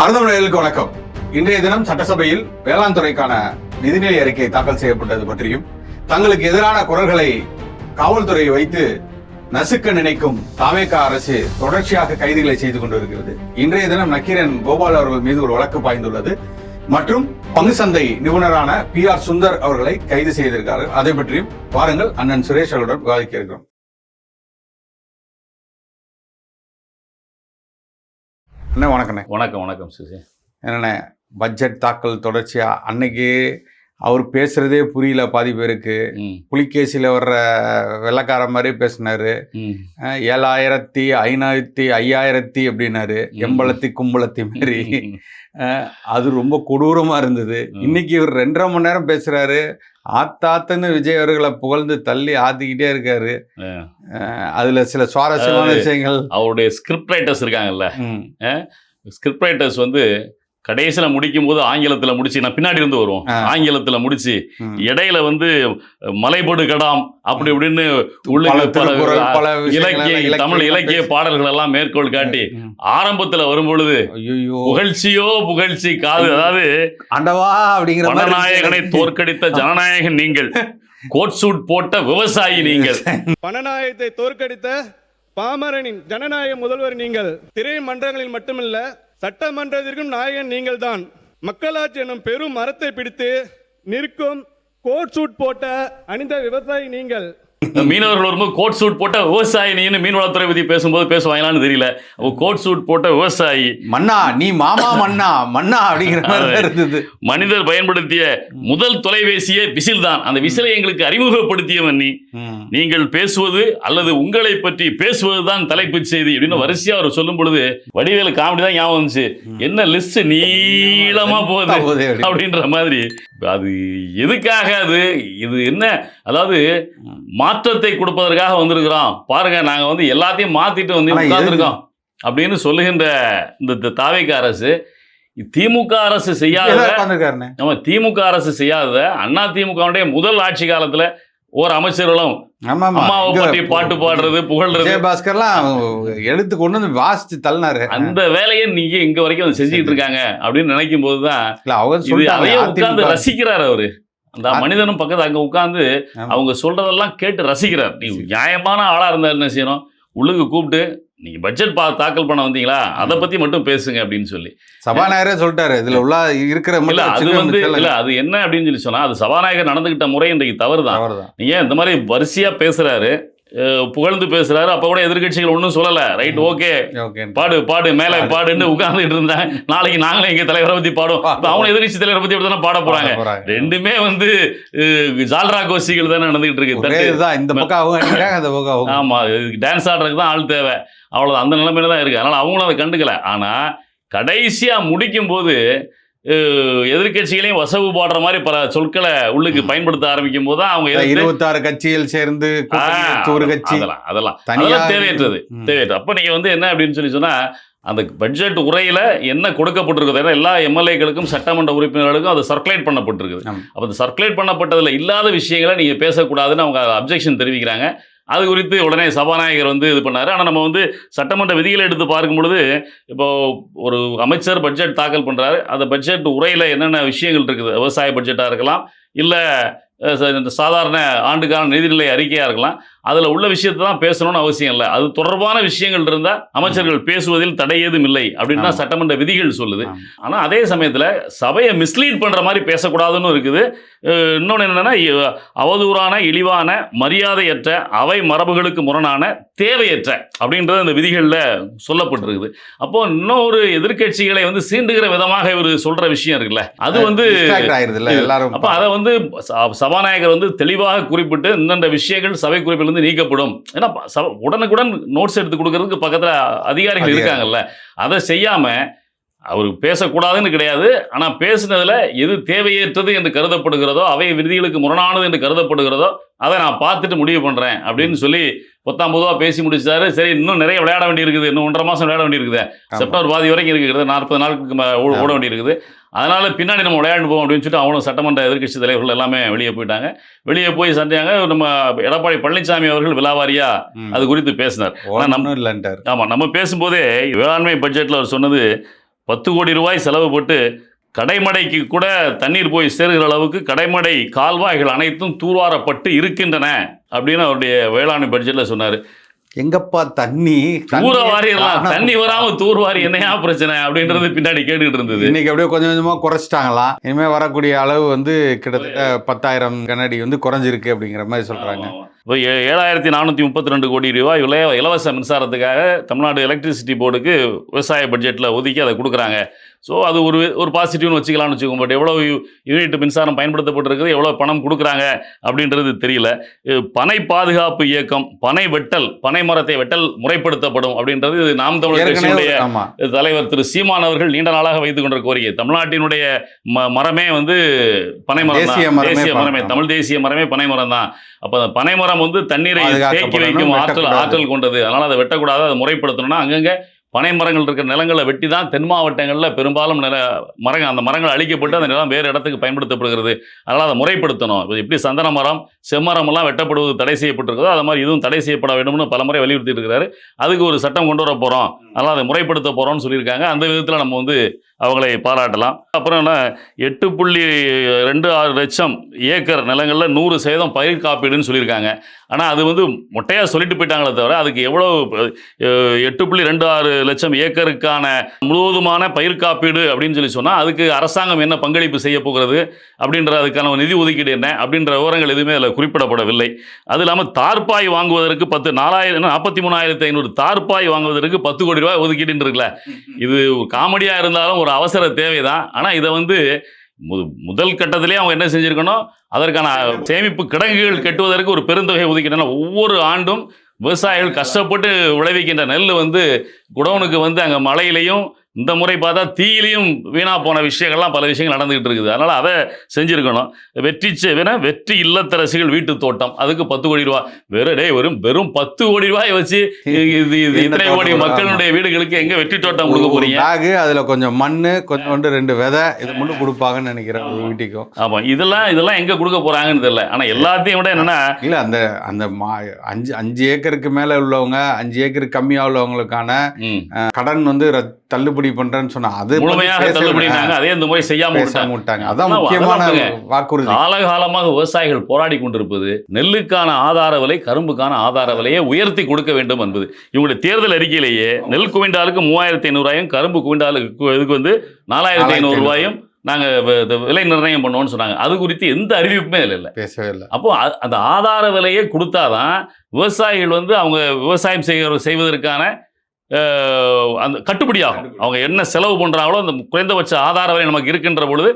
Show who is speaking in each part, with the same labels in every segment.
Speaker 1: அருந்தமிழர்களுக்கு வணக்கம். இன்றைய தினம் சட்டசபையில் வேளாண் துறைக்கான நிதிநிலை அறிக்கை தாக்கல் செய்யப்பட்டது பற்றியும் தங்களுக்கு எதிரான குரல்களை காவல்துறையை வைத்து நசுக்க நினைக்கும் தாவேக அரசு தொடர்ச்சியாக கைதுகளை செய்து கொண்டிருக்கிறது. இன்றைய தினம் நக்கீரன் கோபால் அவர்கள் மீது ஒரு வழக்கு பாய்ந்துள்ளது மற்றும் பங்கு சந்தை நிபுணரான PR சுந்தர் அவர்களை கைது செய்திருக்கிறார்கள். அதை பற்றியும் வாருங்கள் அண்ணன் சுரேஷ் அவருடன் விவாதிக்க இருக்கிறோம். அண்ணா வணக்கண்ணே.
Speaker 2: வணக்கம் சுசி.
Speaker 1: என்னண்ணே பட்ஜெட் தாக்கல் தொடர்ச்சியா அன்னைக்கு அவர் பேசுறதே புரியல பாதி பேருக்கு. புலிகேசியில் வர்ற வெள்ளக்கார மாதிரி பேசினாரு. 7,000 5,000 5,000 அப்படின்னாரு. எம்பளத்தி கும்பளத்தி மாதிரி அது ரொம்ப கொடூரமா இருந்தது. இன்னைக்கு இவர் 2.5 மணி நேரம் பேசுறாரு. ஆத்தாத்துன்னு விஜய் அவர்களை புகழ்ந்து தள்ளி ஆத்திக்கிட்டே இருக்காரு. அதுல சில சுவாரஸ்யமான விஷயங்கள்.
Speaker 2: அவருடைய ஸ்கிரிப்ட் ரைட்டர்ஸ் இருக்காங்கல்ல, ஸ்கிரிப்ட் ரைட்டர்ஸ் வந்து கடைசியில் முடிக்கும் போது ஆங்கிலத்தில் முடிச்சு, நான் பின்னாடி இருந்து வருவோம், ஆங்கிலத்தில் முடிச்சு இடையில வந்து மலைபடு கடாம் அப்படி இப்படின்னு இலக்கிய தமிழ் இலக்கிய பாடல்கள் எல்லாம் மேற்கோள் காட்டி ஆரம்பத்தில் வரும்பொழுது புகழ்ச்சி காது, அதாவது
Speaker 1: ஆண்டவா அப்படிங்கிற
Speaker 2: பணநாயகனை தோற்கடித்த ஜனநாயகன் நீங்கள், கோட் சூட் போட்ட விவசாயி நீங்கள்,
Speaker 3: பணநாயகத்தை தோற்கடித்த பாமரனின் ஜனநாயக முதல்வர் நீங்கள், திரை மன்றங்களில் மட்டுமல்ல சட்டமன்றத்திற்கும் நாயகன் நீங்கள் தான். மக்களாட்சி எனும் பெரும் மரத்தை பிடித்து நிற்கும் கோட் சூட் போட்ட அணிந்த விவசாயி நீங்கள்.
Speaker 2: மீனவர்கள் வரும்போது கோட் சூட் போட்ட விவசாயி நீன்னு மீன்வளத்துறை பற்றி பேசும்போது பேசுவாங்களான்னு தெரியல. கோட் சூட் போட்ட விவசாயி
Speaker 1: மன்னா, நீ மாமா மன்னா மன்னா அப்படிங்கிற மாதிரி இருந்தது.
Speaker 2: மனிதர் பயன்படுத்திய முதல் தொலைபேசியே விசில் தான். அந்த விசிலை எங்களுக்கு அறிமுகப்படுத்தியவன் நீ. நீங்கள் பேசுவது அல்லது உங்களை பற்றி பேசுவது தான் தலைப்பு செய்தி அப்படின்னு வரிசையா அவர் சொல்லும் பொழுது வடிவேலு காமெடி தான் ஞாபகம் வந்துச்சு. என்ன லிஸ்ட் நீளமா போகுது அப்படின்ற மாதிரி. அது எதுக்காக? இது என்ன, அதாவது மாற்றத்தை கொடுப்பதற்காக வந்திருக்கிறோம் பாருங்க, நாங்க வந்து எல்லாத்தையும் மாத்திட்டு வந்து உட்கார்ந்துருக்கோம் அப்படின்னு சொல்லுகின்ற இந்த தாவேக அரசு, திமுக அரசு செய்யாத, திமுக அரசு செய்யாத அண்ணா திமுகவுடைய முதல் ஆட்சி காலத்துல ஒரு அமைச்சர்களும் அம்மாவை பற்றி பாட்டு பாடுறது புகழ்றது
Speaker 1: பாஸ்கர்லாம் எடுத்து கொண்டு வந்து வாசிச்சு தள்ளினாரு.
Speaker 2: அந்த வேலையை நீங்க இங்க வரைக்கும் வந்து செஞ்சுக்கிட்டு இருக்காங்க அப்படின்னு நினைக்கும் போதுதான் அதையே உட்கார்ந்து ரசிக்கிறார் அவரு. அந்த மனிதனும் பக்கத்து அங்க உட்கார்ந்து அவங்க சொல்றதெல்லாம் கேட்டு ரசிக்கிறார். நீ நியாயமான ஆளா இருந்தா என்ன செய்யணும், உள்ளுக்கு கூப்பிட்டு நீங்க பட்ஜெட் தாக்கல் பண்ண வந்தீங்களா, அதை பத்தி மட்டும் பேசுங்க அப்படின்னு சொல்லி
Speaker 1: சபாநாயகரே சொல்லிட்டாரு. இதுல உள்ள இருக்கிற
Speaker 2: அது வந்து இல்ல, அது என்ன அப்படின்னு சொல்லி சொன்னா, அது சபாநாயகர் நடந்துகிட்ட முறை இன்றைக்கு தவறுதான். நீங்க இந்த மாதிரி வரிசையா பேசுறாரு, புகழ்ந்து பேசுறாரு. அப்ப கூட எதிர்கட்சிகள் ஒன்றும் சொல்லல, ரைட் ஓகே பாடு மேல பாடுன்னு உட்கார்ந்துட்டு இருந்தாங்க. நாளைக்கு நாங்களும் எங்க தலைவரை பத்தி பாடுவோம், அவங்க எதிர்கட்சி தலைவரை பத்தி அப்படித்தானே பாட போறாங்க. ரெண்டுமே வந்து ஜால்ரா கோஷிகள் தானே நடந்துகிட்டு இருக்கு. ஆமா, டான்ஸ் ஆடுறதுக்கு தான் ஆள் தேவை, அவ்வளவு அந்த நிலைமையில தான் இருக்கு. அதனால அவங்களும் அதை கண்டுக்கல. ஆனா கடைசியா முடிக்கும் போது எதிர்கட்சிகளையும் வசவு பாடுற மாதிரி பல சொற்களை உள்ளுக்கு பயன்படுத்த ஆரம்பிக்கும் போது அவங்க
Speaker 1: 26 கட்சிகள் சேர்ந்து ஒரு கட்சி
Speaker 2: அதெல்லாம் தேவையற்றது. அப்ப நீங்க வந்து என்ன அப்படின்னு சொல்லி சொன்னா, அந்த பட்ஜெட் உரையில என்ன கொடுக்கப்பட்டிருக்குது, ஏன்னா எல்லா எம்எல்ஏக்களுக்கும் சட்டமன்ற உறுப்பினர்களுக்கும் அது சர்க்குலேட் பண்ணப்பட்டிருக்குது. அப்ப அந்த சர்க்குலேட் பண்ணப்பட்டதுல இல்லாத விஷயங்களை நீங்க பேசக்கூடாதுன்னு அவங்க அப்ஜெக்ஷன் தெரிவிக்கிறாங்க. அது குறித்து உடனே சபாநாயகர் வந்து இது பண்ணார். ஆனால் நம்ம வந்து சட்டமன்ற விதிகளை எடுத்து பார்க்கும் பொழுது, இப்போ ஒரு அமைச்சர் பட்ஜெட் தாக்கல் பண்ணுறாரு, அந்த பட்ஜெட் உரையில் என்னென்ன விஷயங்கள் இருக்குது, விவசாய பட்ஜெட்டாக இருக்கலாம், இல்லை சாதாரண ஆண்டுக்கான நிதிநிலை அறிக்கையாக இருக்கலாம், அதில் உள்ள விஷயத்தை தான் பேசணும்னு அவசியம் இல்லை. அது தொடர்பான விஷயங்கள் இருந்தால் அமைச்சர்கள் பேசுவதில் தடை ஏதும் இல்லை அப்படின்னு தான் சட்டமன்ற விதிகள் சொல்லுது. ஆனால் அதே சமயத்தில் சபையை மிஸ்லீட் பண்ணுற மாதிரி பேசக்கூடாதுன்னு இருக்குது. இன்னொன்று என்னென்னா, அவதூறான, இழிவான, மரியாதையற்ற, அவை மரபுகளுக்கு முரணான, தேவையற்ற அப்படின்றது அந்த விதிகளில் சொல்லப்பட்டிருக்குது. அப்போ இன்னொரு எதிர்கட்சிகளை வந்து சீண்டுகிற விதமாக இவர் சொல்ற விஷயம் இருக்குல்ல, அது வந்து அப்போ அதை வந்து சபாநாயகர் வந்து தெளிவாக குறிப்பிட்டு இந்தந்த விஷயங்கள் சபை குறிப்பில் நீக்கப்படும். ஏன்னா உடனுக்குடன் நோட்ஸ் எடுத்து கொடுக்கறதுக்கு பக்கத்துல அதிகாரிகள் இருக்காங்கல்ல, அதை செய்யாம அவர் பேசக்கூடாதுன்னு கிடையாது. ஆனா பேசினதுல எது தேவையற்றது என்று கருதப்படுகிறதோ, அவை விதிகளுக்கு முரணானது என்று கருதப்படுகிறதோ, அதை நான் பார்த்துட்டு முடிவு பண்றேன் அப்படின்னு சொல்லி 19 பேசி முடிச்சாரு. சரி, இன்னும் நிறைய விளையாட வேண்டி இருக்குது, இன்னும் 1.5 மாசம் விளையாட வேண்டி இருக்குது, செப்டம்பர் பாதி வரைக்கும் இருக்குது, 40 நாளுக்கு ஓட வேண்டி இருக்குது. அதனால பின்னாடி நம்ம விளையாண்டு போவோம் அப்படின்னு சொல்லிட்டு அவங்களும் சட்டமன்ற எதிர்கட்சி தலைவர்கள் எல்லாமே வெளியே போயிட்டாங்க. வெளியே போய் சண்டையாங்க. நம்ம எடப்பாடி பழனிசாமி அவர்கள் விலாவாரியா அது குறித்து பேசினார். ஆமா, நம்ம பேசும்போதே வேளாண்மை பட்ஜெட்ல அவர் சொன்னது, 10 கோடி ரூபாய் செலவு போட்டு கடைமடைக்கு கூட தண்ணீர் போய் சேருகிற அளவுக்கு கடைமடை கால்வாய்கள் அனைத்தும் தூர்வாரப்பட்டு இருக்கின்றன அப்படின்னு அவருடைய வேளாண்மை பட்ஜெட்டில் சொன்னார்.
Speaker 1: எங்கப்பா தண்ணி
Speaker 2: வாரியெல்லாம் தண்ணி வராம தூர்வாரி என்னையா பிரச்சனை அப்படின்றது பின்னாடி கேட்டுக்கிட்டு இருந்தது.
Speaker 1: இன்னைக்கு அப்படியே கொஞ்சம் கொஞ்சமா குறைச்சிட்டாங்களாம். இனிமே வரக்கூடிய அளவு வந்து கிட்டத்தட்ட 10,000 கனஅடி வந்து குறைஞ்சிருக்கு அப்படிங்கிற மாதிரி சொல்றாங்க.
Speaker 2: இப்போ 7,432 கோடி ரூபாய் இலவச மின்சாரத்துக்காக தமிழ்நாடு எலக்ட்ரிசிட்டி போர்டுக்கு விவசாய பட்ஜெட்டில் ஒதுக்கி அதை கொடுக்குறாங்க. ஸோ அது ஒரு பாசிட்டிவ்னு வச்சுக்கலாம்னு வச்சுக்கோங்க. பட் எவ்வளோ யூனிட் மின்சாரம் பயன்படுத்தப்பட்டிருக்குது, எவ்வளோ பணம் கொடுக்குறாங்க அப்படின்றது தெரியல. பனை பாதுகாப்பு இயக்கம், பனை வெட்டல், பனை மரத்தை வெட்டல் முறைப்படுத்தப்படும் அப்படின்றது நாம் தமிழர் கட்சியினுடைய தலைவர் திரு சீமான் அவர்கள் நீண்ட நாளாக வைத்துக் கொண்ட கோரிக்கை. தமிழ்நாட்டினுடைய மரமே வந்து பனை மரம், தேசிய மரமே, தமிழ் தேசிய மரமே பனை மரம் தான். அப்போ அந்த பனைமரம் வந்து தண்ணீரை தேக்கி வைக்கும் ஆற்றல் கொண்டது. அதனால் அதை வெட்டக்கூடாது, அதை முறைப்படுத்தணும்னா அங்கங்கே பனை மரங்கள் இருக்கிற நிலங்களை வெட்டி தான் தென் மாவட்டங்களில் பெரும்பாலும் அந்த மரங்கள் அழிக்கப்பட்டு அந்த நிலம் வேறு இடத்துக்கு பயன்படுத்தப்படுகிறது. அதனால் அதை முறைப்படுத்தணும். எப்படி சந்தன மரம், செம்மரம் எல்லாம் வெட்டப்படுவது தடை செய்யப்பட்டிருக்கிறதோ அது மாதிரி இதுவும் தடை செய்யப்பட வேண்டும்னு பல முறை வலியுறுத்தி இருக்கிறாரு. அதுக்கு ஒரு சட்டம் கொண்டு வர போகிறோம், அதனால் அதை முறைப்படுத்த போகிறோம்னு சொல்லியிருக்காங்க. அந்த விதத்தில் நம்ம வந்து அவங்களை பாராட்டலாம். அப்புறம் என்ன 8.26 லட்சம் ஏக்கர் நிலங்களில் 100% பயிர் காப்பீடுன்னு சொல்லியிருக்காங்க. ஆனால் அது வந்து மொட்டையாக சொல்லிட்டு போயிட்டாங்களே தவிர அதுக்கு எவ்வளோ 8.26 லட்சம் ஏக்கருக்கான முழுவதுமான பயிர் காப்பீடு அப்படின்னு சொன்னால் அதுக்கு அரசாங்கம் என்ன பங்களிப்பு செய்ய போகிறது அப்படின்ற அதுக்கான நிதி ஒதுக்கீடு என்ன அப்படின்ற விவரங்கள் எதுவுமே அதில் குறிப்பிடப்படவில்லை. அது இல்லாமல் தார்பாய் வாங்குவதற்கு 43,500 தார்பாய் வாங்குவதற்கு 10 கோடி ரூபாய் ஒதுக்கீடுன்னு இருக்குல்ல. இது காமெடியாக இருந்தாலும் ஒரு அவசர தேவைதான். ஆனால் இதை வந்து முதல் கட்டத்திலே அவங்க என்ன செஞ்சுருக்கணும், அதற்கான சேமிப்பு கிடங்குகள் கட்டுவதற்கு ஒரு பெருந்தொகை ஒதுக்கிட்டன. ஒவ்வொரு ஆண்டும் விவசாயிகள் கஷ்டப்பட்டு விளைவிக்கின்ற நெல் வந்து குடோனுக்கு வந்து அங்கே மழையிலையும் இந்த முறை பார்த்தா தீயிலையும் வீணாக போன விஷயங்கள்லாம் பல விஷயங்கள் நடந்துகிட்டு இருக்குது. அதனால் அதை செஞ்சுருக்கணும். வெற்றி இல்லத்தரசிகள் வீட்டு தோட்டம், அதுக்கு 10 கோடி ரூபா. வெறும் 10 கோடி ரூபாய் வச்சு இத்தனை கோடி மக்களுடைய வீடுகளுக்கு எங்கே வெற்றி தோட்டம் கொடுக்க போறீங்க?
Speaker 1: அதில் கொஞ்சம் மண், கொஞ்சோண்டு 2 விதை இது மட்டும் கொடுப்பாங்கன்னு நினைக்கிறேன் ஒரு வீட்டுக்கும்.
Speaker 2: ஆமாம், இதெல்லாம் எங்கே கொடுக்க போகிறாங்கன்னு தெரியல. ஆனால் எல்லாத்தையும் விட என்னென்னா
Speaker 1: இல்லை அந்த 5 ஏக்கருக்கு மேலே உள்ளவங்க, 5 ஏக்கருக்கு கம்மியாக உள்ளவங்களுக்கான கடன் வந்து தள்ளுபடி பண்றேன்னு சொன்னா அது
Speaker 2: முழுமையாக தள்ளுபடினாங்க. அதே இந்த முறை செய்யாம விட்டாங்க.
Speaker 1: அதான் முக்கியமான வாக்குறுதி.
Speaker 2: காலகாலமாக விவசாயிகள் போராடி கொண்டிருப்பது நெல்லுக்கான ஆதார விலை, கரும்புக்கான ஆதார விலையை உயர்த்தி கொடுக்க வேண்டும் என்பது. இவங்களுடைய தேர்தல் அறிக்கையிலேயே நெல் குவிண்டாலுக்கு 3,500 கரும்பு குவிண்டாலுக்கு இதுக்கு வந்து 4,500 ரூபாயும் நாங்கள் விலை நிர்ணயம் பண்ணுவோம்னு சொன்னாங்க. அது குறித்து எந்த அறிவிப்புமே இல்லை, பேசவே இல்லை. அப்போ அந்த ஆதார விலையை கொடுத்தாதான் விவசாயிகள் வந்து அவங்க விவசாயம் செய்வதற்கான அந்த கட்டுப்படியாகும். அவங்க என்ன செலவு பண்ணுறாங்களோ அந்த குறைந்தபட்ச ஆதார விலை நமக்கு இருக்கின்ற பொழுது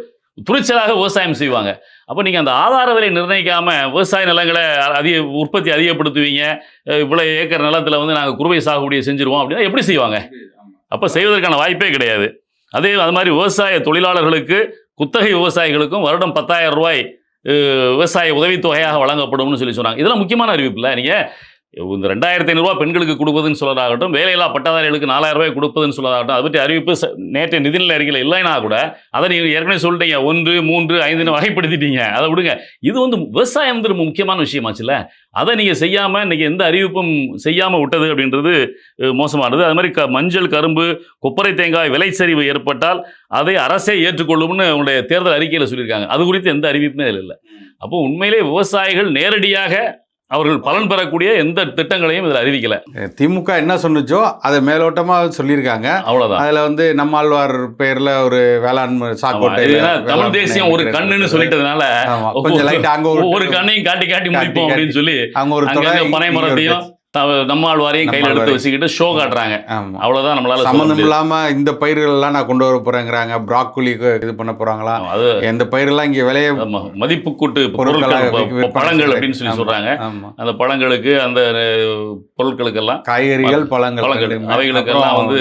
Speaker 2: துணிச்சலாக விவசாயம் செய்வாங்க. அப்போ நீங்கள் அந்த ஆதார விலை நிர்ணயிக்காமல் விவசாய நிலங்களை உற்பத்தி அதிகப்படுத்துவீங்க, இவ்வளோ ஏக்கர் நிலத்தில் வந்து நாங்கள் குறுவை சாகுபடியை செஞ்சுருவோம் அப்படின்னா எப்படி செய்வாங்க? அப்போ செய்வதற்கான வாய்ப்பே கிடையாது. அது மாதிரி விவசாய தொழிலாளர்களுக்கு, குத்தகை விவசாயிகளுக்கும் வருடம் 10,000 ரூபாய் விவசாய உதவித்தொகையாக வழங்கப்படும்னு சொன்னாங்க. இதெல்லாம் முக்கியமான அறிவிப்பு இல்லை. நீங்கள் இந்த 2,500 ரூபா பெண்களுக்கு கொடுப்பதுன்னு சொல்லதாகட்டும், வேலையில்லா பட்டதாரிகளுக்கு 4,000 ரூபாய் கொடுப்பதுன்னு சொல்லதாகட்டும், அதை பற்றி அறிவிப்பு நேற்று நிதிநிலை அறிக்கையில் இல்லைன்னா கூட அதை நீங்கள் ஏற்கனவே சொல்லிட்டீங்க. 1, 3, 5 வகைப்படுத்திட்டீங்க. அதை விடுங்க. இது வந்து விவசாயம் வந்து ரொம்ப முக்கியமான விஷயமாச்சுல்ல. அதை நீங்கள் செய்யாமல் இன்றைக்கி எந்த அறிவிப்பும் செய்யாமல் விட்டது அப்படின்றது மோசமானது. அது மாதிரி மஞ்சள், கரும்பு, கொப்பரை தேங்காய் விலைச்சரிவு ஏற்பட்டால் அதை அரசே ஏற்றுக்கொள்ளும்னு அவங்களுடைய தேர்தல் அறிக்கையில் சொல்லியிருக்காங்க. அது குறித்து எந்த அறிவிப்புமே அதில் இல்லை. அப்போ உண்மையிலே விவசாயிகள் நேரடியாக அவர்கள் பலன் பெறக்கூடிய எந்த திட்டங்களையும் இதில் அறிவிக்கல.
Speaker 1: திமுக என்ன சொன்னுச்சோ அதை மேலோட்டமாக சொல்லியிருக்காங்க, அவ்வளோதான். அதில் வந்து நம்மாழ்வார் பெயரில் ஒரு வேளாண்மை சாக்கோட்டை,
Speaker 2: தமிழ் தேசியம் ஒரு கண்ணுன்னு சொல்லிட்டதுனால கொஞ்சம் லைட் அங்கே ஒரு கண்ணையும் காட்டி காட்டி முடிப்போம் அப்படின்னு சொல்லி அவங்க ஒரு பனை மரத்தையும் நம்மாழ்வாரையும் கையில் எடுத்து வச்சுக்கிட்டு ஷோ காட்டுறாங்க. அவ்வளவுதான். நம்மளால
Speaker 1: சம்மந்தம் இல்லாம இந்த பயிர்கள் எல்லாம் நான் கொண்டு வர போறேங்கிறாங்க. ப்ராக்கோலி இது பண்ண போறாங்களா, எந்த பயிரெல்லாம் இங்க விளைய
Speaker 2: மதிப்பு கூட்டு பழங்கள் அப்படின்னு சொல்றாங்க. அந்த பழங்களுக்கு, அந்த பொருட்களுக்கெல்லாம்,
Speaker 1: காய்கறிகள், பழங்கள்,
Speaker 2: அவைகளுக்கெல்லாம் வந்து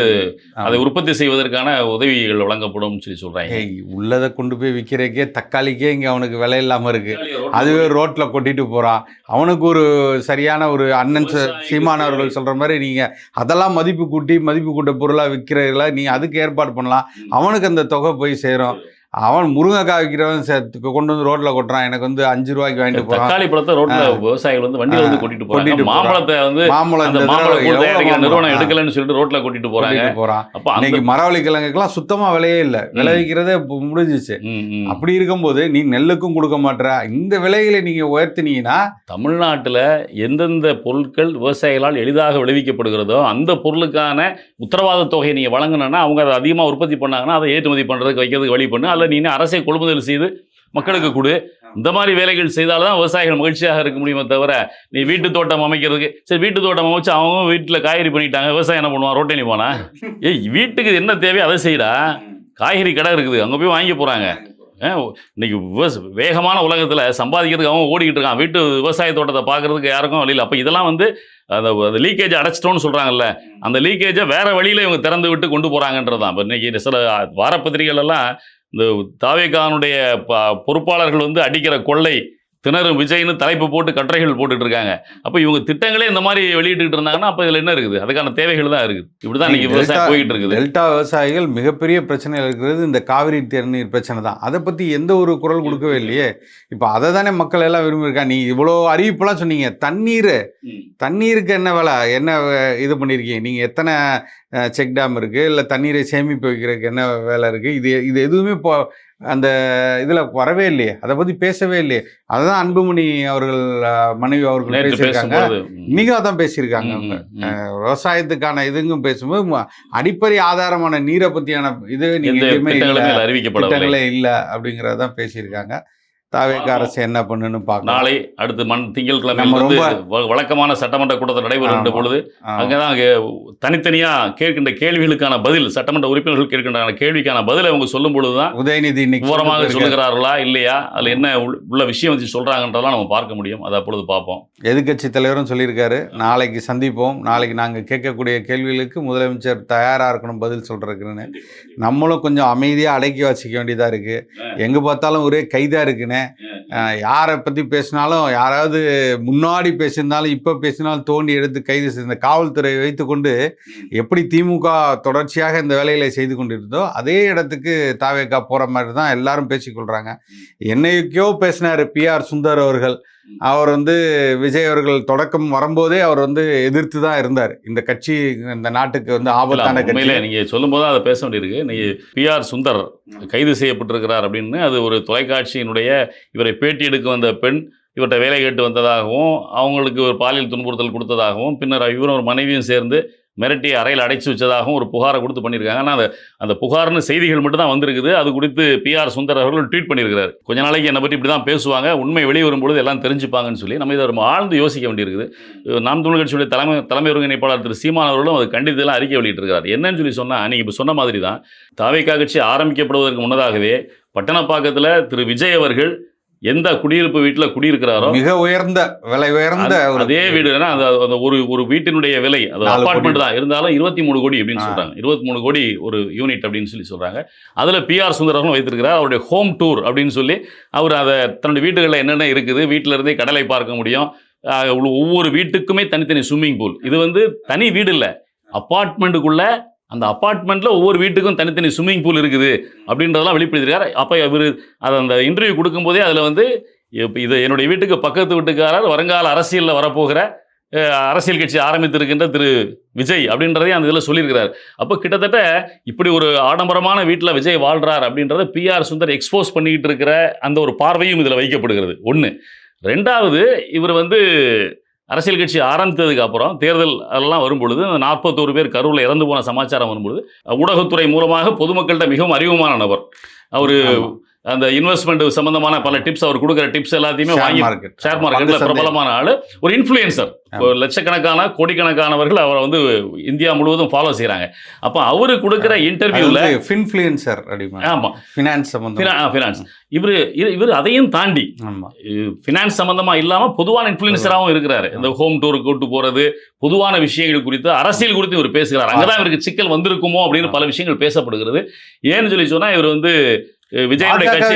Speaker 2: அதை உற்பத்தி செய்வதற்கான உதவிகள் வழங்கப்படும் சொல்லி சொல்றாங்க.
Speaker 1: உள்ளதை கொண்டு போய் விற்கிறக்கே தக்காளிக்கே இங்க அவனுக்கு விலை இல்லாம இருக்கு. அதுவே ரோட்ல கொட்டிட்டு போறான். அவனுக்கு ஒரு சரியான ஒரு அண்ணன் சீமான் அவர்கள் சொல்ற மாதிரி நீங்க அதெல்லாம் மதிப்பு கூட்ட பொருளா விற்கிறீங்களா, நீங்க அதுக்கு ஏற்பாடு பண்ணலாம். அவனுக்கு அந்த தொகை போய் சேரும். அவன் முருங்கைக்காய் விற்கிறவன் கொண்டு வந்து ரோட்ல கொட்டுறான், எனக்கு வந்து 5 ரூபாய்க்கு வாங்கிட்டு போறான்.
Speaker 2: தக்காளி பழத்தை ரோட்ல விவசாயிகள் வந்து வண்டியில வந்து கொட்டிட்டு போறாங்க. மாம்பழத்தை வந்து
Speaker 1: மாம்பழம்
Speaker 2: நிறுவனம் எடுக்கலன்னு சொல்லிட்டு ரோட்ல கொட்டிட்டு போறான்.
Speaker 1: அப்ப இன்னைக்கு மரவள்ளி கிழங்குக்கெல்லாம் சுத்தமா விலையே இல்லை, விளைவிக்கிறதே முடிஞ்சிச்சு. அப்படி இருக்கும்போது நீ நெல்லுக்கும் கொடுக்க மாட்டேற, இந்த விலைகளை நீங்க உயர்த்தினீங்கன்னா
Speaker 2: தமிழ்நாட்டுல எந்தெந்த பொருட்கள் விவசாயிகளால் எளிதாக விளைவிக்கப்படுகிறதோ அந்த பொருளுக்கான உத்தரவாத தொகையை நீங்க வழங்கினா அவங்க அதை அதிகமா உற்பத்தி பண்ணாங்கன்னா அதை ஏற்றுமதி பண்றதுக்கு வைக்கிறதுக்கு வழி பண்ணு. அல்ல நீ அரசை கொள்முதல் செய்து மக்களுக்கு கொடு. இந்த மாதிரி வேலைகள் செய்தால்தான் விவசாயிகள் மகிழ்ச்சியாக இருக்க முடியுமே தவிர, நீ வீட்டு தோட்டம் அமைக்கிறதுக்கு சரி வீட்டு தோட்டம் அமைச்சு அவங்க வீட்டில் காய்கறி பண்ணிட்டாங்க, விவசாயம் என்ன பண்ணுவான், ரோட்டை போனா வீட்டுக்கு என்ன தேவையோ அதை செய்யடா. காய்கறி கடை இருக்குது, அங்கே போய் வாங்கி போகிறாங்க. இன்னைக்கு வேகமான உலகத்தில் சம்பாதிக்கிறதுக்கு அவங்க ஓடிக்கிட்டு இருக்கான், வீட்டு விவசாய தோட்டத்தை பார்க்கறதுக்கு யாருக்கும் வழியில். அப்போ இதெல்லாம் வந்து அந்த லீக்கேஜ் அடைச்சிட்டோன்னு சொல்கிறாங்கல்ல, அந்த லீக்கேஜை வேறு வழியில் இவங்க திறந்து விட்டு கொண்டு போகிறாங்கன்றது தான். இப்போ இன்றைக்கி சில வாரப்பத்திரிகைகள் எல்லாம் இந்த தாவேகானுடைய பொறுப்பாளர்கள் வந்து அடிக்கிற கொள்ளை திணறும் விஜய்னு தலைப்பு போட்டு கட்டுரைகள் போட்டுட்டு இருக்காங்க. அப்போ இவங்க திட்டங்களே இந்த மாதிரி வெளியிட்டு இருந்தாங்கன்னா அப்போ இதில் என்ன இருக்குது? அதுக்கான தேவைகள் தான் இருக்குது. இப்படிதான் இன்னைக்கு விவசாயம் போயிட்டு இருக்குது.
Speaker 1: டெல்டா விவசாயிகள் மிகப்பெரிய பிரச்சனை இருக்கிறது இந்த காவிரி தண்ணீர் பிரச்சனை தான். அதை பற்றி எந்த ஒரு குரல் கொடுக்கவே இல்லையே. இப்போ அதை தானே மக்கள் எல்லாம் விரும்பியிருக்காங்க. நீ இவ்வளோ அறிவிப்பெல்லாம் சொன்னீங்க, தண்ணீருக்கு என்ன வேலை, என்ன இது பண்ணியிருக்கீங்க நீங்கள்? எத்தனை செக் டேம் இருக்குது, இல்லை தண்ணீரை சேமிப்பு வைக்கிறதுக்கு என்ன வேலை இருக்குது? இது எதுவுமே இப்போ அந்த இதில் வரவே இல்லையே, அதை பற்றி பேசவே இல்லையே. அதுதான் அன்புமணி அவர்கள் மனைவி அவர்கள் பேசியிருக்காங்க, இன்னைக்கு அதான் பேசியிருக்காங்க. அவங்க விவசாயத்துக்கான இதுங்கும் பேசும்போது அடிப்படை ஆதாரமான நீரை பற்றியான இது நீங்கள் எதுவுமே திட்டங்களே இல்லை அப்படிங்கிறதான் பேசியிருக்காங்க. தாவேகா அரசு என்ன பண்ணுன்னு பார்க்கலாம்.
Speaker 2: நாளை அடுத்து திங்கட்கிழமை வழக்கமான சட்டமன்ற கூட்டத்தில் நடைபெறுகின்ற பொழுது அங்கதான் தனித்தனியா கேட்கின்ற கேள்விகளுக்கான பதில், சட்டமன்ற உறுப்பினர்கள் கேட்கின்ற கேள்விக்கான பதில் அவங்க சொல்லும் பொழுதுதான்
Speaker 1: உதயநிதி
Speaker 2: விவரமாக சொல்லுகிறார்களா இல்லையா, அதுல என்ன உள்ள விஷயம் வச்சு சொல்றாங்கன்றதெல்லாம் நம்ம பார்க்க முடியும். அதை அப்பொழுது பார்ப்போம்.
Speaker 1: எதிர்க்கட்சி தலைவரும் சொல்லியிருக்காரு, நாளைக்கு சந்திப்போம், நாளைக்கு நாங்கள் கேட்கக்கூடிய கேள்விகளுக்கு முதலமைச்சர் தயாராக இருக்கணும் பதில் சொல்றதுக்குன்னு. நம்மளும் கொஞ்சம் அமைதியாக அடக்கி வச்சுக்க வேண்டியதாக இருக்குது. எங்கே பார்த்தாலும் ஒரே கைதாக இருக்குன்னு. யாரை பற்றி பேசினாலும், யாராவது முன்னாடி பேசியிருந்தாலும் இப்போ பேசினாலும் தோண்டி எடுத்து கைது செய்த காவல்துறை வைத்துக்கொண்டு எப்படி திமுக தொடர்ச்சியாக இந்த வேலைகளை செய்து கொண்டிருந்தோ அதே இடத்துக்கு தாவேகா போகிற மாதிரி தான் எல்லாரும் பேசிக்கொள்கிறாங்க. என்னைக்கோ பேசினார் PR சுந்தர் அவர்கள். அவர் வந்து விஜய் அவர்கள் தொடக்கம் வரும்போதே அவர் வந்து எதிர்த்து தான் இருந்தார். இந்த கட்சி இந்த நாட்டுக்கு வந்து ஆபத்தான கட்சி.
Speaker 2: நீங்க சொல்லும் போது அதை பேச வேண்டியிருக்கு. நீங்க PR சுந்தர் கைது செய்யப்பட்டிருக்கிறார் அப்படின்னு அது ஒரு தொலைக்காட்சியினுடைய இவரை பேட்டி எடுக்க வந்த பெண் இவர்கிட்ட வேலை கேட்டு வந்ததாகவும் அவங்களுக்கு ஒரு பாலியல் துன்புறுத்தல் கொடுத்ததாகவும் பின்னர் இவரும் ஒரு மனைவியும் சேர்ந்து மிரட்டி அறையில் அடைச்சி வச்சதாகவும் ஒரு புகாரை கொடுத்து பண்ணியிருக்காங்க. ஆனால் அந்த புகார்னு செய்திகள் மட்டும் தான் வந்திருக்குது. அது குறித்து PR சுந்தர் அவர்கள் ட்வீட் பண்ணியிருக்கிறார். கொஞ்ச நாளைக்கு என்னை பற்றி இப்படி தான் பேசுவாங்க, உண்மை வெளியே வரும்பொழுது எல்லாம் தெரிஞ்சுப்பாங்கன்னு சொல்லி நம்ம இதை ஆழ்ந்து யோசிக்க வேண்டியிருக்குது. நாம் தமிழ் கட்சியுடைய தலைமை ஒருங்கிணைப்பாளர் திரு சீமான் அவர்களும் அது கண்டித்தெல்லாம் அறிக்கை வெளியிட்டிருக்கிறார். என்னன்னு சொல்லி சொன்னால், நீங்கள் இப்போ சொன்ன மாதிரி தான் தாவேகா கட்சி ஆரம்பிக்கப்படுவதற்கு முன்னதாகவே பட்டணப்பாக்கத்தில் திரு விஜய் அவர்கள் எந்த குடியிருப்பு வீட்டில் குடியிருக்கிறாரோ
Speaker 1: மிக உயர்ந்த விலை உயர்ந்த
Speaker 2: அதே வீடு, அந்த ஒரு வீட்டினுடைய விலை அது அபார்ட்மெண்ட் தான் இருந்தாலும் 23 கோடி அப்படின்னு சொல்றாங்க. 23 கோடி ஒரு யூனிட் அப்படின்னு சொல்லி சொல்றாங்க. அதுல PR சுந்தரர்களும் வைத்திருக்கிறார். அவருடைய ஹோம் டூர் அப்படின்னு சொல்லி அவர் அதை தன்னுடைய வீடுகளில் என்னென்ன இருக்குது, வீட்டில இருந்தே கடலை பார்க்க முடியும். ஒவ்வொரு வீட்டுக்குமே தனித்தனி ஸ்விம்மிங் பூல். இது வந்து தனி வீடு இல்லை, அப்பார்ட்மெண்ட்டுக்குள்ள அந்த அப்பார்ட்மெண்ட்டில் ஒவ்வொரு வீட்டுக்கும் தனித்தனி ஸ்விம்மிங் பூல் இருக்குது அப்படின்றதெல்லாம் வெளிப்படுத்திருக்காரு. அப்போ இவர் அதை அந்த இன்டர்வியூ கொடுக்கும்போதே அதில் வந்து இது என்னுடைய வீட்டுக்கு பக்கத்து வீட்டுக்காரர் வருங்கால அரசியலில் வரப்போகிற அரசியல் கட்சி ஆரம்பித்திருக்கின்ற திரு விஜய் அப்படின்றதையும் அந்த இதில் சொல்லியிருக்கிறார். அப்போ கிட்டத்தட்ட இப்படி ஒரு ஆடம்பரமான வீட்டில் விஜய் வாழ்கிறார் அப்படின்றத PR சுந்தர் எக்ஸ்போஸ் பண்ணிக்கிட்டு இருக்கிற அந்த ஒரு பார்வையும் இதில் வைக்கப்படுகிறது. ஒன்று. ரெண்டாவது, இவர் வந்து அரசியல் கட்சி ஆரம்பித்ததுக்கு அப்புறம் தேர்தல் அதெல்லாம் வரும்பொழுது 41 பேர் கரூரில் இறந்து போன சமாச்சாரம் வரும்பொழுது ஊடகத்துறை மூலமாக பொதுமக்கள்கிட்ட மிகவும் அறிமுகமான நபர் அவர். அந்த இன்வெஸ்ட்மெண்ட் சம்பந்தமான பல டிப்ஸ், அவர் கொடுக்குற டிப்ஸ் எல்லாத்தையுமே வாங்கி ஷேர் மார்க்கெட்டில் பிரபலமான ஆள், ஒரு இன்ஃப்ளூயன்சர். லட்சக்கணக்கான கோடிக்கணக்கானவர்கள் அவரை வந்து இந்தியா முழுவதும் ஃபாலோ செய்கிறாங்க. அப்போ அவரு கொடுக்குற இன்டர்வியூவில்
Speaker 1: இன்ஃப்ளூயன்சர், ஆமாம், ஃபினான்ஸ்
Speaker 2: ஃபினான்ஸ் இவர் அதையும் தாண்டி ஃபினான்ஸ் சம்பந்தமாக இல்லாமல் பொதுவான இன்ஃப்ளூயன்சராகவும் இருக்கிறாரு. இந்த ஹோம் டூருக்கு கூட்டு போகிறது, பொதுவான விஷயங்கள் குறித்து, அரசியல் குறித்து இவர் பேசுகிறார். அங்கே தான் இவருக்கு சிக்கல் வந்திருக்குமோ அப்படின்னு பல விஷயங்கள் பேசப்படுகிறது. ஏன்னு சொல்லி சொன்னால், இவர் வந்து விஜயனுடைய கட்சி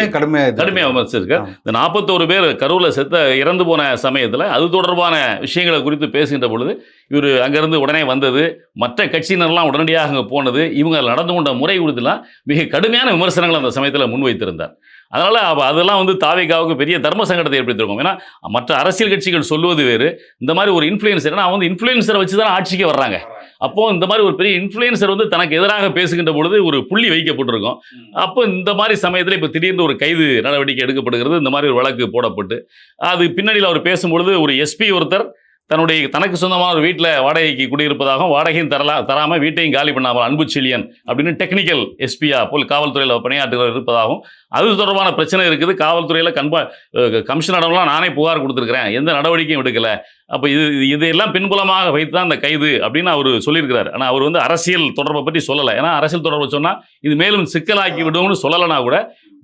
Speaker 1: கடுமையாக
Speaker 2: விமர்சிச்சிருக்கார். இந்த 41 பேர் கரூரில் இறந்து போன சமயத்தில் அது தொடர்பான விஷயங்களை குறித்து பேசுகின்ற பொழுது இவர் அங்கேருந்து உடனே வந்தது, மற்ற கட்சியினர்லாம் உடனடியாக அங்கே போனது, இவங்க நடந்து கொண்ட முறை குறித்துலாம் மிக கடுமையான விமர்சனங்கள் அந்த சமயத்தில் முன்வைத்திருந்தார். அதனால் அதெல்லாம் வந்து தாவேகாவுக்கு பெரிய தர்ம சங்கடத்தை ஏற்படுத்தியிருக்கும். ஏன்னா மற்ற அரசியல் கட்சிகள் சொல்வது வேறு, இந்த மாதிரி ஒரு இன்ஃப்ளூயன்சர், ஏன்னா அவங்க இன்ஃப்ளூயன்சரை வச்சு தான் ஆட்சிக்கு வர்றாங்க. அப்போ இந்த மாதிரி ஒரு பெரிய இன்ஃப்ளூயன்சர் வந்து தனக்கு எதிராக பேசுகின்ற பொழுது ஒரு புள்ளி வைக்கப்பட்டிருக்கும். அப்போ இந்த மாதிரி சமயத்தில் இப்போ திடீர்னு ஒரு கைது நடவடிக்கை எடுக்கப்படுகிறது, இந்த மாதிரி ஒரு வழக்கு போடப்பட்டு அது பின்னணியில் அவர் பேசும்பொழுது ஒரு எஸ்பி ஒருத்தர் தனக்கு சொந்தமான ஒரு வீட்டில் வாடகைக்கு குடியிருப்பதாகவும் வாடகையும் தராமல் வீட்டையும் காலி பண்ணாமல் அன்பு செழியன் அப்படின்னு டெக்னிக்கல் எஸ்பியா போல் காவல்துறையில் பணியாற்றுகிறவர் இருப்பதாகவும், அது தொடர்பான பிரச்சனை இருக்குது, காவல்துறையில் கமிஷனரிடம்லாம் நானே புகார் கொடுத்துருக்கிறேன், எந்த நடவடிக்கையும் எடுக்கலை, அப்போ இதையெல்லாம் பின்புலமாக வைத்து தான் அந்த கைது அப்படின்னு அவர் சொல்லியிருக்கிறார். ஆனால் அவர் வந்து அரசியல் தொடர்பை பற்றி சொல்லலை. ஏன்னா அரசியல் தொடர்பை சொன்னால் இது மேலும் சிக்கலாக்கி விடுவோம்னு சொல்லலைனா கூட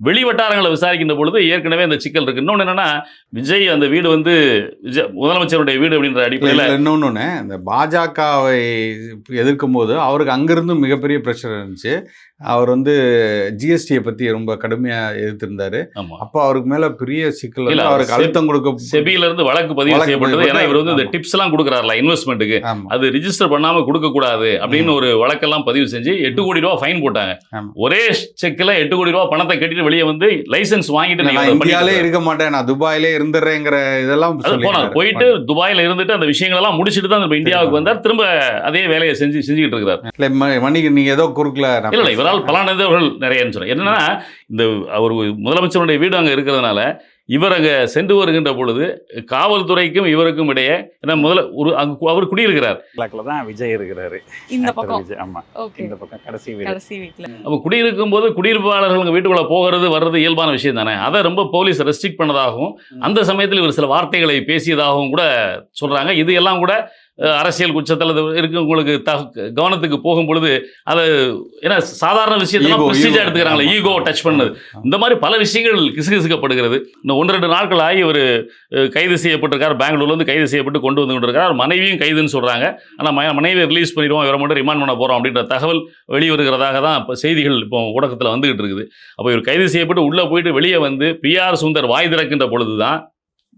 Speaker 2: வெளி வட்டாரங்களை விசாரிக்கின்ற பொழுது ஏற்கனவே அந்த சிக்கல் இருக்கு. இன்னொன்று என்னன்னா, விஜய் அந்த வீடு வந்து முதலமைச்சருடைய வீடு அப்படின்ற அடிப்படையில்
Speaker 1: இன்னொன்று இந்த பாஜகவை எதிர்க்கும் போது அவருக்கு அங்கிருந்து மிகப்பெரிய பிரச்சனை இருந்துச்சு. அவர் வந்து ஜிஎஸ்டியை பற்றி ரொம்ப கடுமையாக எதிர்த்திருந்தாரு. அப்போ அவருக்கு மேலே பெரிய சிக்கல், அவருக்கு அழுத்தம் கொடுக்க
Speaker 2: செபியிலிருந்து வழக்கு பதிவு செய்யப்பட்டது. ஏன்னா இவர் வந்து இந்த டிப்ஸ் எல்லாம் கொடுக்குறாருல இன்வெஸ்ட்மெண்ட்டுக்கு, அது ரிஜிஸ்டர் பண்ணாமல் கொடுக்கக்கூடாது அப்படின்னு ஒரு வழக்கெல்லாம் பதிவு செஞ்சு 8 கோடி ரூபா ஃபைன் போட்டாங்க. ஒரே செக்கில் 8 கோடி ரூபா பணத்தை கட்டிட்டு வெளியே வந்து லைசன்ஸ் வாங்கிட்டு
Speaker 1: இந்தியாவிலே இருக்க மாட்டேன், நான் துபாயிலே இருந்துடுறேங்கிற இதெல்லாம்
Speaker 2: போனார். போயிட்டு துபாயில் இருந்துட்டு அந்த விஷயங்கள் எல்லாம் முடிச்சுட்டு தான் இந்தியாவுக்கு வந்தார். திரும்ப அதே வேலையை செஞ்சுக்கிட்டு இருக்கிறார்.
Speaker 1: மணிக்கு நீங்க ஏதோ குறுக்கல
Speaker 2: இல்லை, இவரால் பல நிகழ்வுகள் நிறையன்னு சொல்றேன். என்னன்னா இந்த அவர் முதலமைச்சருடைய வீடு அங்கே இருக்கிறதுனால இவர் அங்கே சென்று வருகின்ற பொழுது காவல்துறைக்கும் இவருக்கும் இடையே அவர் குடியிருக்கிறார்.
Speaker 4: தான் விஜய் இருக்கிறாரு இந்த பக்கம். ஆமா, இந்த பக்கம் கடைசி வீட்ல.
Speaker 2: அப்போ குடியிருக்கும் போது குடியிருப்பாளர்கள் வீட்டுக்குள்ள போகிறது வர்றது இயல்பான விஷயம் தானே. அதை ரொம்ப போலீஸ் ரெஸ்ட்ரிக்ட் பண்ணதாகவும் அந்த சமயத்தில் இவர் சில வார்த்தைகளை பேசியதாகவும் கூட சொல்றாங்க. இது எல்லாம் கூட அரசியல் குற்றத்தில் இருக்கு. உங்களுக்கு கவனத்துக்கு போகும் பொழுது அது ஏன்னா சாதாரண விஷயத்தெல்லாம் ப்ரெஸ்டீஜா எடுத்துக்கிறாங்களே, ஈகோ டச் பண்ணது, இந்த மாதிரி பல விஷயங்கள் கிசுகிசுக்கப்படுகிறது. இந்த 1-2 நாட்கள் ஆகி இவர் கைது செய்யப்பட்டிருக்கார். பெங்களூர்லேருந்து கைது செய்யப்பட்டு கொண்டு வந்து கொண்டிருக்கார். மனைவியும் கைதுன்னு சொல்றாங்க. ஆனால் மனைவியை ரிலீஸ் பண்ணிடுவோம், இவரை மட்டும் ரிமாண்ட் பண்ண போறோம் அப்படின்ற தகவல் வெளிவருகிறதாக தான் இப்போ செய்திகள் இப்போ ஊடகத்தில் வந்துகிட்டு இருக்குது. அப்போ இவர் கைது செய்யப்பட்டு உள்ளே போயிட்டு வெளியே வந்து பிஆர் சுந்தர் வாய் திறக்கின்ற பொழுது தான்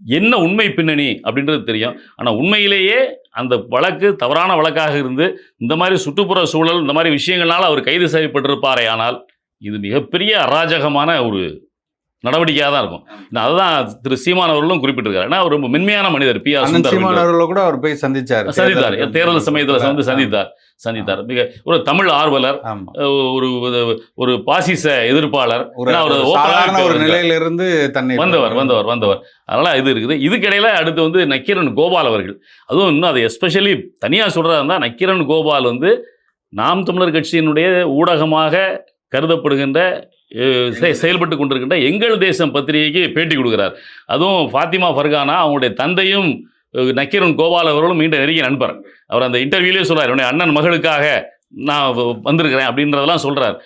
Speaker 2: என்ன உண்மை பின்னணி அப்படின்றது தெரியும். ஆனால் உண்மையிலேயே அந்த வழக்கு தவறான வழக்காக இருந்து இந்த மாதிரி சுற்றுப்புற சூழல் இந்த மாதிரி விஷயங்கள்னால அவர் கைது செய்யப்பட்டிருப்பாரே, ஆனால் இது மிகப்பெரிய அராஜகமான ஒரு நடவடிக்கையாக தான் இருக்கும். அதுதான் திரு சீமான் அவர்களும் குறிப்பிட்டிருக்காரு. ஏன்னா அவர் ரொம்ப மென்மையான மனிதர். பிஆர்
Speaker 1: சீமான் அவர்களை கூட அவர் போய் சந்தித்தார்.
Speaker 2: தேர்தல் சமயத்தில் வந்து சந்தித்தார். மிக ஒரு தமிழ் ஆர்வலர், ஒரு பாசிச எதிர்ப்பாளர்,
Speaker 1: ஒரு நிலையிலிருந்து தன்னை
Speaker 2: வந்தவர். அதனால இது இருக்குது. இதுக்கிடையில அடுத்து வந்து நக்கீரன் கோபால் அவர்கள், அதுவும் இன்னும் அதை எஸ்பெஷலி தனியாக சொல்றதா இருந்தால் நக்கீரன் கோபால் வந்து நாம் தமிழர் கட்சியினுடைய ஊடகமாக கருதப்படுகின்ற செயல்பட்டு கொண்டிருக்கின்ற எங்கள் தேசம் பத்திரிகைக்கு பேட்டி கொடுக்கிறார். அதுவும் ஃபாத்திமா ஃபர்கானா அவங்களுடைய தந்தையும் நக்கீரன் கோபால் அவர்களும் மீண்டும் நெருங்கிய நண்பர். அவர் அந்த இன்டர்வியூலேயே சொல்றார், என்னுடைய அண்ணன் மகளுக்காக நான் வந்திருக்கிறேன் அப்படின்றதெல்லாம் சொல்றார்.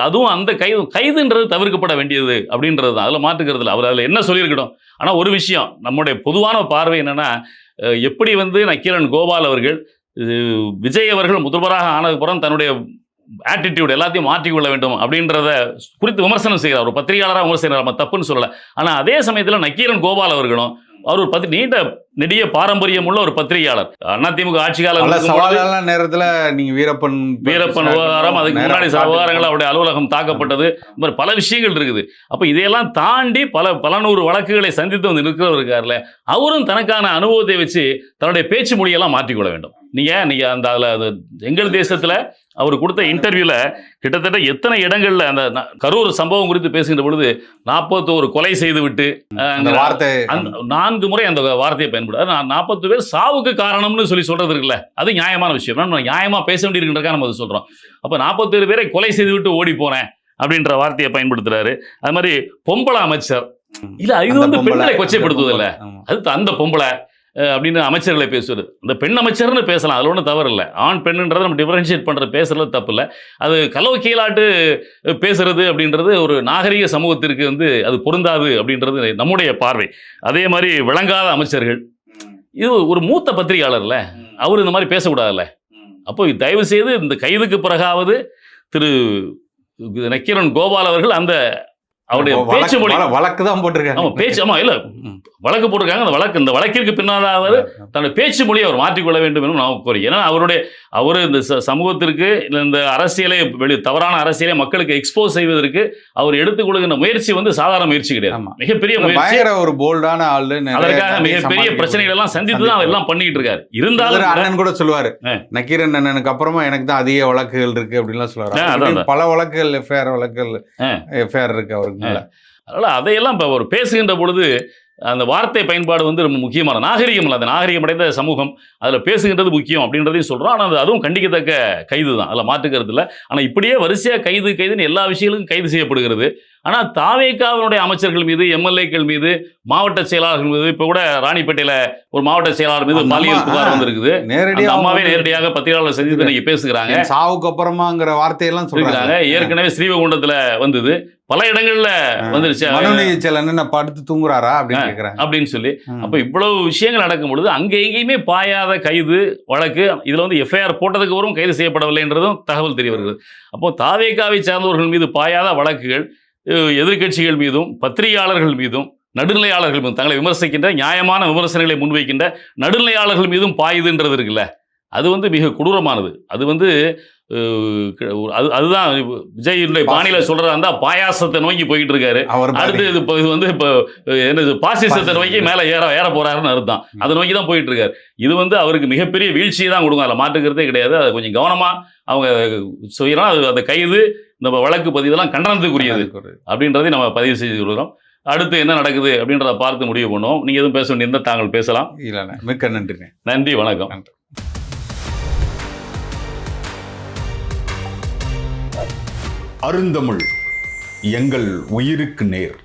Speaker 2: அதுவும் அந்த கைதுன்றது தவிர்க்கப்பட வேண்டியது அப்படின்றது தான், அதில் மாற்றுக்கிறது இல்லை. அவர் அதில் என்ன சொல்லியிருக்கட்டும். ஆனால் ஒரு விஷயம், நம்முடைய பொதுவான பார்வை என்னன்னா, எப்படி வந்து நக்கீரன் கோபால் அவர்கள் விஜய் அவர்கள் முதல்வராக ஆனதுக்கப்புறம் தன்னுடைய ஆட்டிடியூட் எல்லாத்தையும் மாற்றிக்கொள்ள வேண்டும் அப்படின்றத குறித்து விமர்சனம் செய்கிறார். ஒரு பத்திரிகையாளராக விமர்சனம், நம்ம தப்புன்னு சொல்லலை. ஆனால் அதே சமயத்தில் நக்கீரன் கோபால் அவர்களும் அவர் ஒரு நீண்ட நெடிய பாரம்பரியம் உள்ள ஒரு பத்திரிகையாளர். அதிமுக ஆட்சி கால
Speaker 1: நேரத்தில் நீங்க வீரப்பன்
Speaker 2: விவகாரம், அதுக்கு முன்னாடி விவகாரங்கள் அவருடைய அலுவலகம் தாக்கப்பட்டது, இந்த மாதிரி பல விஷயங்கள் இருக்குது. அப்போ இதையெல்லாம் தாண்டி பல நூறு வழக்குகளை சந்தித்து வந்து இருக்கிறவர் இருக்கார்ல, அவரும் தனக்கான அனுபவத்தை வச்சு தன்னுடைய பேச்சு மொழியெல்லாம் மாற்றிக்கொள்ள வேண்டும். நீங்க அந்த அதில் எங்கள் தேசத்தில் அவர் கொடுத்த இன்டர்வியூல கிட்டத்தட்ட எத்தனை இடங்கள்ல அந்த கரூர் சம்பவம் குறித்து பேசுகின்ற பொழுது 41 கொலை செய்து விட்டு 4 முறை அந்த வார்த்தையை பயன்படுத்த 40 பேர் சாவுக்கு காரணம்னு சொல்றது இருக்குல்ல, அது நியாயமான விஷயம். நம்ம நியாயமா பேச வேண்டியிருக்கின்றக்கா நம்ம அதை சொல்றோம். அப்ப 47 பேரை கொலை செய்து விட்டு ஓடி போனேன் அப்படின்ற வார்த்தையை பயன்படுத்துறாரு. அது மாதிரி பொம்பளை அமைச்சர், இல்ல இது வந்து பெண்களை கொச்சைப்படுத்துவது இல்லை, அது அந்த பொம்பளை அப்படின்னு அமைச்சர்களை பேசுவது. இந்த பெண் அமைச்சர்னு பேசலாம், அதில் ஒன்றும் தவறு இல்லை. ஆண் பெண்ணுன்றதை நம்ம டிஃபரன்ஷியேட் பண்ணுறது பேசுறது தப்பு இல்லை. அது கலவு கீழாட்டு பேசுறது அப்படின்றது ஒரு நாகரிக சமூகத்திற்கு வந்து அது பொருந்தாது அப்படின்றது நம்முடைய பார்வை. அதே மாதிரி விளங்காத அமைச்சர்கள், இது ஒரு மூத்த பத்திரிகையாளர்ல, அவர் இந்த மாதிரி பேசக்கூடாதுல்ல. அப்போ தயவு செய்து இந்த கைதுக்கு பிறகாவது திரு நக்கீரன் கோபால் அவர்கள் அந்த அவருடைய பேச்சு மொழி
Speaker 1: வழக்கு தான் போட்டிருக்காங்க.
Speaker 2: ஆமா பேச்சு, ஆமா இல்ல வழக்கு போட்டிருக்காங்க. அந்த இந்த வழக்கிற்கு பின்னால் அவர் தன்னுடைய பேச்சு மொழியை அவர் மாற்றிக்கொள்ள வேண்டும் என்று நான் கோரி. ஏன்னா அவர் இந்த சமூகத்திற்கு இந்த அரசியலை தவறான அரசியலை மக்களுக்கு எக்ஸ்போஸ் செய்வதற்கு அவர் எடுத்துக் கொள்கின்ற முயற்சி வந்து சாதாரண முயற்சி கிடையாது, மிகப்பெரிய முயற்சி.
Speaker 1: ஒரு போல்டான ஆளு,
Speaker 2: அதற்காக மிகப்பெரிய பிரச்சனைகள் எல்லாம் சந்தித்து தான் அவர் எல்லாம் பண்ணிட்டு இருக்காரு. இருந்தாலும்
Speaker 1: அண்ணன் கூட சொல்லுவாரு, நக்கீரன் அண்ணனுக்கு அப்புறமா எனக்கு தான் அதிக வழக்குகள் இருக்கு அப்படின்லாம் சொல்லுவாரு. பல வழக்குகள் எஃப்ஐஆர் இருக்கு அவருக்கு.
Speaker 2: அதனால அதையெல்லாம் இப்போ அவர் பேசுகின்ற பொழுது அந்த வார்த்தை பயன்பாடு வந்து ரொம்ப முக்கியமான நாகரிகம் இல்லை. அந்த நாகரிகம் அடைந்த சமூகம் அதில் பேசுகின்றது முக்கியம் அப்படின்றதையும் சொல்கிறோம். ஆனால் அதுவும் கண்டிக்கத்தக்க கைது தான், அதில் மாற்றுக்கிறது இல்லை. ஆனால் இப்படியே வரிசையாக கைதுன்னு எல்லா விஷயங்களுக்கும் கைது செய்யப்படுகிறது. ஆனால் தாவேகாவினுடைய அமைச்சர்கள் மீது, எம்எல்ஏக்கள் மீது, மாவட்ட செயலாளர்கள் மீது, இப்போ கூட ராணிப்பேட்டையில் ஒரு மாவட்ட செயலாளர் மீது பாலியல் புகார் வந்திருக்குது. அம்மாவே நேரடியாக பத்திரிகையாளர் சந்தித்து இன்னைக்கு பேசுகிறாங்க.
Speaker 1: சாவுக்கு அப்புறமா வார்த்தையெல்லாம் சொல்றாங்க.
Speaker 2: ஏற்கனவே ஸ்ரீவைகுண்டத்தில் வந்தது, பல இடங்கள்ல வந்துருச்சு.
Speaker 1: படுத்து தூங்குறாரா
Speaker 2: அப்படின்னு சொல்லி. அப்ப இவ்வளவு விஷயங்கள் நடக்கும் பொழுது அங்க எங்கேயுமே பாயாத கைது வழக்கு, இதுல வந்து எஃப்ஐஆர் போட்டதுக்கு வரும் கைது செய்யப்படவில்லை என்றதும் தகவல் தெரிய வருகிறது. அப்போ தாவேகாவை சார்ந்தவர்கள் மீது பாயாத வழக்குகள் எதிர்கட்சிகள் மீதும், பத்திரிகையாளர்கள் மீதும், நடுநிலையாளர்கள் மீதும், தங்களை விமர்சிக்கின்ற நியாயமான விமர்சனங்களை முன்வைக்கின்ற நடுநிலையாளர்கள் மீதும் பாயுதுன்றது இருக்குல்ல, அது வந்து மிக கொடூரமானது. அது வந்து அதுதான் விஜயுடைய பாணியில சொல்றதா இருந்தா பாயாசத்தை நோக்கி போயிட்டு இருக்காரு. அடுத்து இது வந்து இப்போ என்னது பாசிசத்தை நோக்கி மேல ஏற போறாருன்னு அர்த்தம். அதை நோக்கி தான் போயிட்டு இருக்காரு. இது வந்து அவருக்கு மிகப்பெரிய வீழ்ச்சியை தான் கொடுக்கும், அதில் மாற்றுக்கிறதே கிடையாது. அதை கொஞ்சம் கவனமா அவங்க செய்யறோம். அது அந்த கைது, இந்த வழக்கு பதிவெல்லாம் கண்டனத்துக்குரியது அப்படின்றதை நம்ம பதிவு செய்து கொள்கிறோம். அடுத்து என்ன நடக்குது அப்படின்றத பார்த்து முடிவு பண்ணுவோம். நீங்க எதுவும் பேச வேண்டியிருந்தா தாங்கள் பேசலாம்.
Speaker 1: இல்ல, மிக்க நன்றி.
Speaker 2: நன்றி, வணக்கம்.
Speaker 5: அருந்தமிழ் எங்கள் உயிருக்கு நேர்.